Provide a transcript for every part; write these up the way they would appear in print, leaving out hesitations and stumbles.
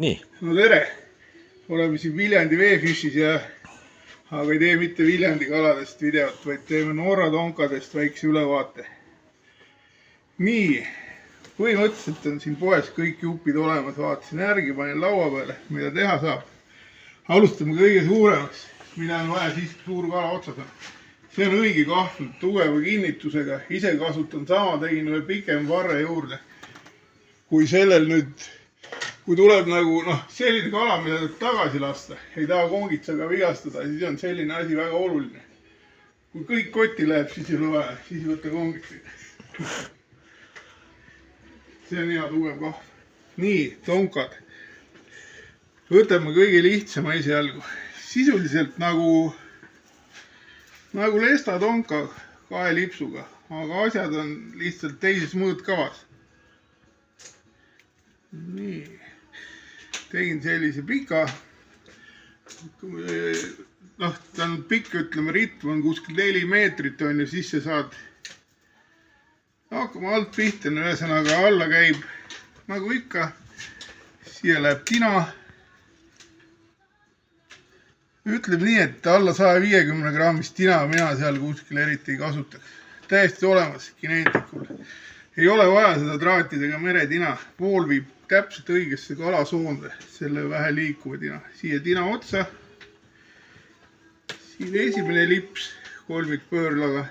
Nii. No tere! Oleme siin Viljandi veefishis aga ei tee mitte Viljandi kaladest videot, vaid teeme Norra tonkadest väikse ülevaate. Nii, põhimõtteliselt on siin poes kõik jupid olemas, vaatasin järgi, panin laua peale, mida teha saab. Alustame kõige suuremaks, mida on vaja siis, kui suur kala otsas on. See on õige kahvl, tugeva kinnitusega, ise kasutan sama, tegin ühe pikem varre juurde. Kui sellel nüüd Kui tuleb nagu selline kala, mida tuleb tagasi lasta, ei taha kongitsaga vigastada, siis on selline asi väga oluline. Kui kõik kotti läheb, siis ei ole vaja, siis ei võta kongitsaga. See on hea tugev kahv. Nii, tonkad. Võtame kõige lihtsama esialgu. Sisuliselt nagu lesta tonka 2 lipsuga, aga asjad on lihtsalt teises mõõtkavas. Nii. Tegin sellise pika, ta on pikk, ütleme, ritm on kuskil 4 meetrit on ja siis sa saad, hakkame alt pihta, ühesõnaga alla käib nagu ikka, siia läheb tina. Ütleb nii, et alla 150 grammist tina mina seal kuskil eriti ei kasutaks. Täiesti olemas kineentikul. Ei ole vaja seda traatidega meretina, vool viib täpselt õigesse kalasoonde, selle vähe liikuva tina. Siia tina otsa. Siin esimene lips kolmikpöörlaga.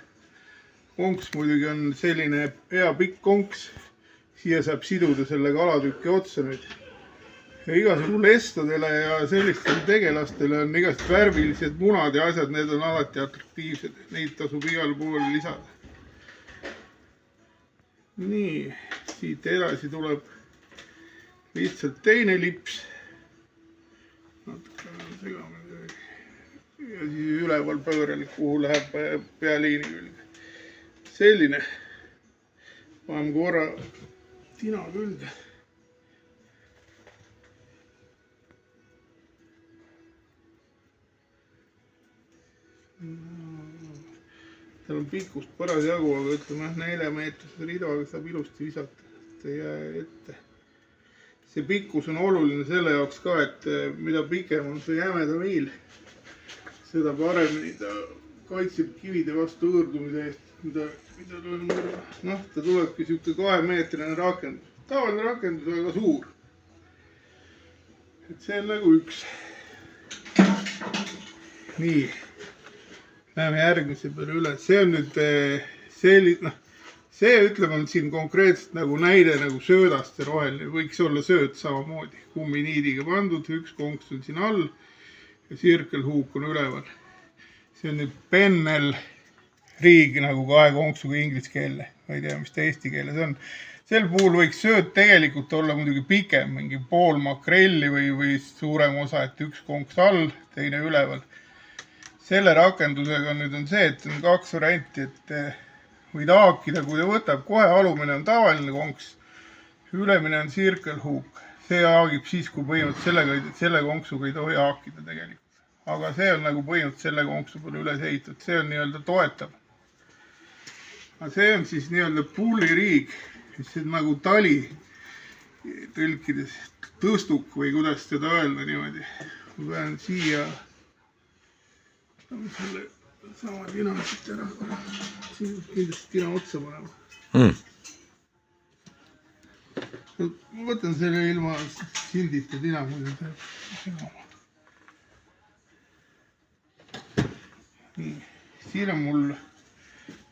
Konks muidugi on selline hea pikk konks. Siia saab siduda selle kalatükki otsa nüüd. Ja igasugu lestadele ja sellistele tegelastele on igast värvilised munad ja asjad, need on alati atraktiivsed. Neid tasub igal pool lisada. Nii, siit edasi tuleb lihtsalt teine lips. Ja siis üleval pöörel, kuhu läheb pealiini külge. Selline. Paneme korra tina külge. Tal on pikkust parasjagu, aga ütleme 4 meetrised ridaga saab ilusti visata, et ei jää ette. See pikkus on oluline selle jaoks ka, et mida pikem on see jämeda miil, seda paremini ta kaitseb kivide vastu õõrdumise eest, mida ta tulebki siuke 2-meetrine rakendus. Tavaline rakendus, aga suur. Et see on nagu üks. Nii. Läheme järgmise peale üle. See on nüüd selline, see ütleme on siin konkreetselt nagu näide nagu söödast ja roheline. Võiks olla sööd samamoodi. Kumminiidiga pandud, üks konks on siin all ja circle hook on üleval. See on nüüd pennel riigi nagu 2 konksuga inglise keele. Ma ei tea, mis ta eesti keeles on. Sel puhul võiks sööd tegelikult olla muidugi pikem, mingi pool makrelli või suurem osa, et üks konks all, teine üleval. Selle rakendusega nüüd on see, et on 2 varianti, et võid haakida, kui ta võtab, kohe alumine on tavaline konks, ülemine on circle hook. See haagib siis, kui põhimõtteliselt selle konksuga ei tohi haakida tegelikult. Aga see on nagu põhimõtteliselt selle konksu peale üles ehitatud, see on nii-öelda toetav. Aga see on siis nii-öelda pulliriig, mis on nagu tali tõlkides tõstuk või kuidas teda öelda niimoodi. Ma pean siia selle sama tina siit ära. Siin kindlasti tina otsa panema. Ma võtan selle ilma sildita tina, muidu teeb. Nii, siin on mul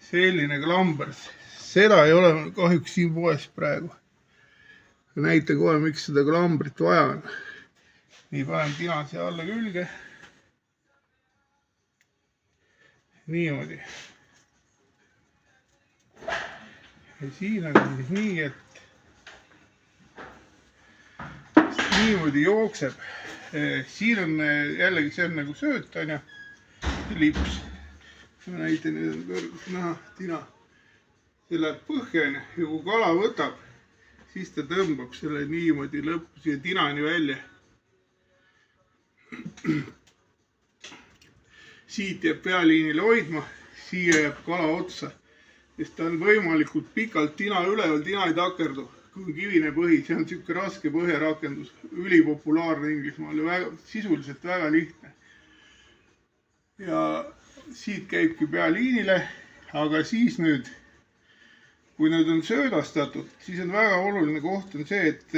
selline klambers. Seda ei ole kahjuks siin poes praegu. Näita kohe, miks seda klambrit vaja on. Nii, panen tina siia alla külge. Niimoodi. Ja siin on siis nii, et niimoodi jookseb. Siin on jällegi see on nagu sööt, on ja lips. Ma näitan, nüüd on kõrgus näha, tina. See läheb põhja ja kui kala võtab, siis ta tõmbab selle niimoodi lõppu siia tinani välja. Siit jääb pealiinile hoidma, siia jääb kala otsa. Sest ta on võimalikult pikalt tina üleval, tina ei takerdu. kui kivine põhi, see on siuke raske põhjarakendus, ülipopulaarne Inglismaal ja sisuliselt väga lihtne. Ja siit käibki pealiinile, aga siis nüüd, kui nüüd on söödastatud, siis on väga oluline koht on see, et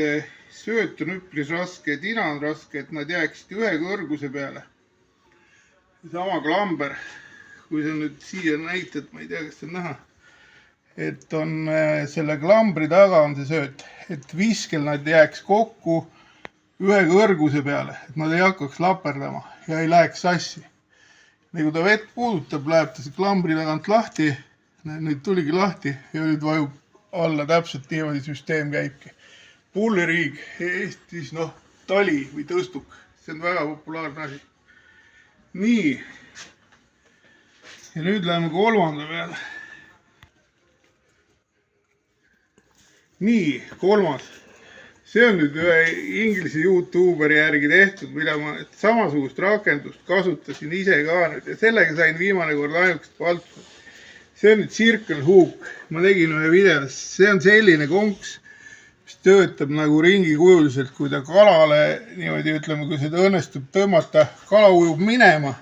sööt on üpris raske, tina on raske, et nad jääksid ühe kõrguse peale. Sama klamber, kui sa nüüd siia näitad, ma ei tea, kas see on näha, et on selle klambri taga on see sööt, et viskel nad jääks kokku ühe kõrguse peale, et nad ei hakkaks laperdama ja ei läheks sassi. Nii kui ta vett puudutab, läheb ta see klambri tagant lahti, nüüd tuligi lahti ja nüüd vajub alla, täpselt niimoodi süsteem käibki. Pulliriig Eestis, tali või tõstuk, see on väga populaarne asi. Nii, ja nüüd läheme kolmanda peale. Nii, kolmas. See on nüüd ühe inglise YouTuberi järgi tehtud, mida ma samasugust rakendust kasutasin ise ka nüüd ja sellega sain viimane kord ainukest paltu. See on nüüd Circle Hook. Ma tegin ühe videos. See on selline konks, mis töötab nagu ringikujuliselt, kui ta kalale, niimoodi ütleme, kui seda õnnestub tõmmata, kala ujub minema,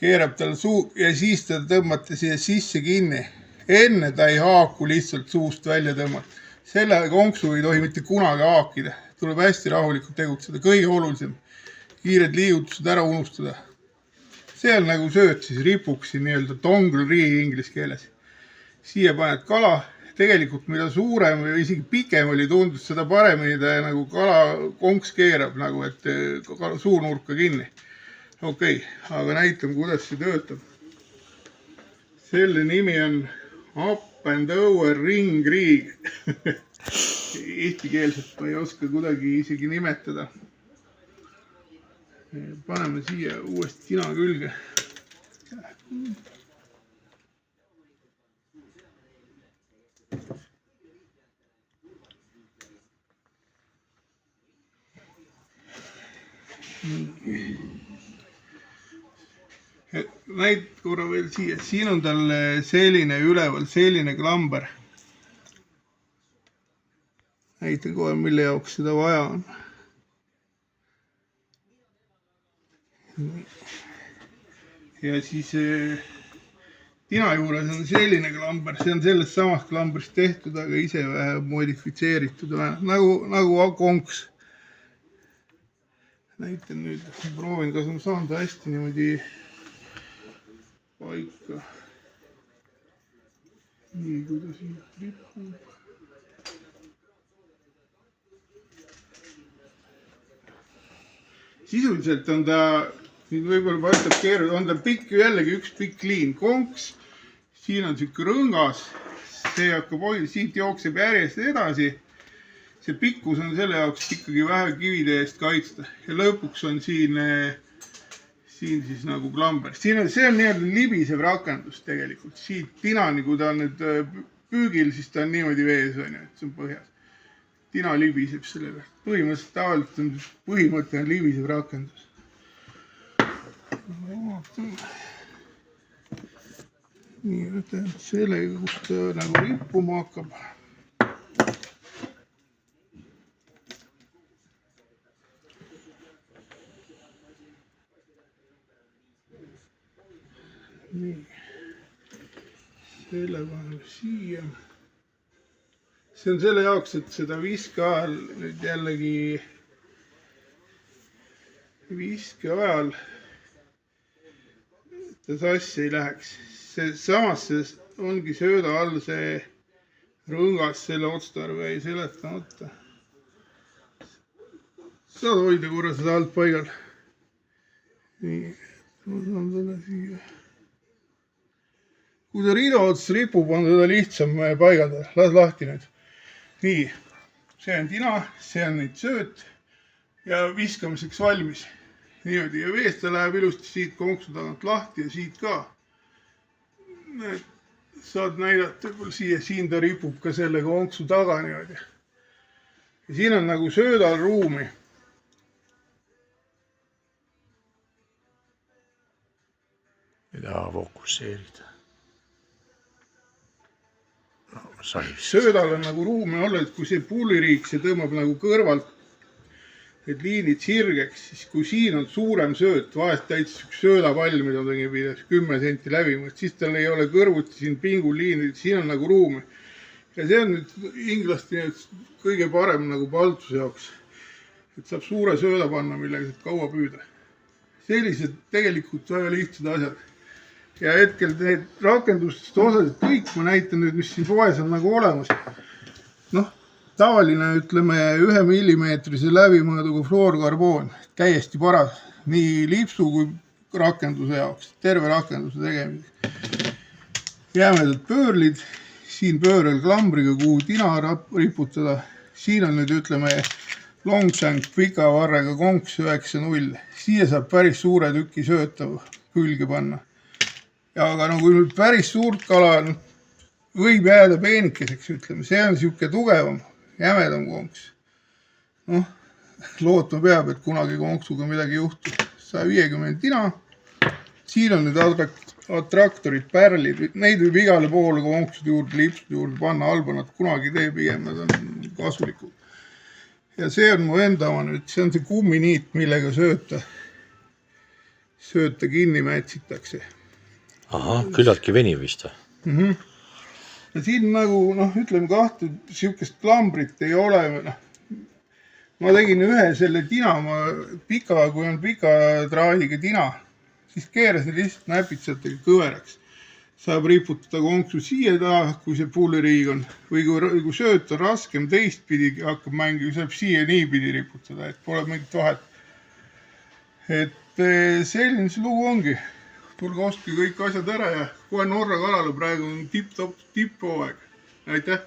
keerab tal suu ja siis ta tõmmata siia sisse kinni. Enne ta ei haaku lihtsalt suust välja tõmmata. Selle konksu ei tohi mitte kunagi haakida. Tuleb hästi rahulikult tegutseda. Kõige olulisem. Kiired liigutused ära unustada. See on nagu sööt siis ripuks nii-öelda dongle rii inglise keeles. Siia paned kala. Tegelikult mida suurem või isegi pikem oli tundus, seda paremini ta nagu kala konks keerab, nagu et suunurka kinni. Okei, aga näitame, kuidas see töötab. Selle nimi on Up and Over Ring Rig. Eestikeelselt ma ei oska kuidagi isegi nimetada. Paneme siia uuesti tina külge. Näid korra veel siia. Siin on tal selline üleval, selline klamber. Näitan kohe, mille jaoks seda vaja on. Ja siis tina juures on selline klamber. See on sellest samast klambrist tehtud, aga ise vähe modifitseeritud. Nagu konks. Näitan nüüd, proovin, kas ma saan ta hästi niimoodi paika. Nii, kui ta siin ripub. Sisuliselt on ta, võib-olla paistab keeruline, on ta pikk, jällegi üks pikk liin, konks. Siin on siuke rõngas, see hakkab hoida, siit jookseb järjest edasi. See pikkus on selle jaoks ikkagi vähe kivide eest kaitsta ja lõpuks on siin siis nagu klamber. See on nii-öelda libisev rakendus tegelikult. Siit tinani, kui ta on nüüd püügil, siis ta on niimoodi vees, see on põhjas. Tina libiseb selle pealt. Põhimõtteliselt tavaliselt on põhimõte on libisev rakendus. Nii, võtan sellega, kus ta nagu rippuma hakkab. Nii, selle paneme siia. See on selle jaoks, et seda viske ajal nüüd jällegi viske ajal ta sassi ei läheks. Samas ongi sööda all see rõngas, selle otstarve ei seletamata. Saad hoida korra seda alt paigal. Nii, ma saan selle siia. Kui ta riida ots ripub, on teda lihtsam paigaldada. Las lahti nüüd. Nii, see on tina, see on nüüd sööt ja viskamiseks valmis. Niimoodi ja veest ta läheb ilusti siit konksu tagant lahti ja siit ka. Saad näidata siia, siin ta ripub ka selle konksu taga niimoodi. Ja siin on nagu söödal ruumi. Ei taha fokusseerida. söödal on nagu ruumi olla, et kui see pulliriik, see tõmbab nagu kõrvalt need liinid sirgeks, siis kui siin on suurem sööt, vahest täitsa üks söödapall, mida ta tegi 10 senti läbimõist, siis tal ei ole kõrvuti siin pinguliinid, siin on nagu ruumi. Ja see on nüüd inglasti kõige parem nagu paltuse jaoks, et saab suure sööda panna, millega saab kaua püüda. Sellised tegelikult väga lihtsad asjad. Ja hetkel need rakendustest osad kõik, ma näitan nüüd, mis siin poes on nagu olemas. Noh, tavaline, ütleme, 1 millimeetrise läbimõõduga fluorkarboon, täiesti paras, nii lipsu kui rakenduse jaoks, terve rakenduse tegemiseks. Jäämedad pöörlid, siin pöörel klambriga, kuhu tina riputada. Siin on nüüd, ütleme, longshank pika varrega konks 9.0. Siia saab päris suure tüki sööta külge panna. Ja aga nagu nüüd päris suurt kala võib jääda peenikeseks, ütleme, see on siuke tugevam, jämedam konks. Noh, lootma peab, et kunagi konksuga midagi juhtub. 150 tina. Siin on nüüd attraktorid, pärlid, neid võib igale poole konksude juurde, lipsude juurde panna, halba nad kunagi tee, pigem nad on kasulikud. Ja see on mu enda oma nüüd, see on see kumminiit, millega sööta kinni mätsitakse. Aha, küllaltki veniv vist. Ja siin nagu, ütleme kahte siukest klambrit ei ole. Ma tegin ühe selle tina, kui on pika traadiga tina, siis keerasin lihtsalt näpitsatega kõveraks. Saab riputada konksu siia taha, kui see pulliriig on. Või kui sööt on raskem, teistpidi hakkab mängima, saab siia niipidi riputada, et pole mingit vahet. Et selline see lugu ongi. Tulge ostke kõik asjad ära ja kohe Norra kalale praegu on tipp-hooaeg. Aitäh!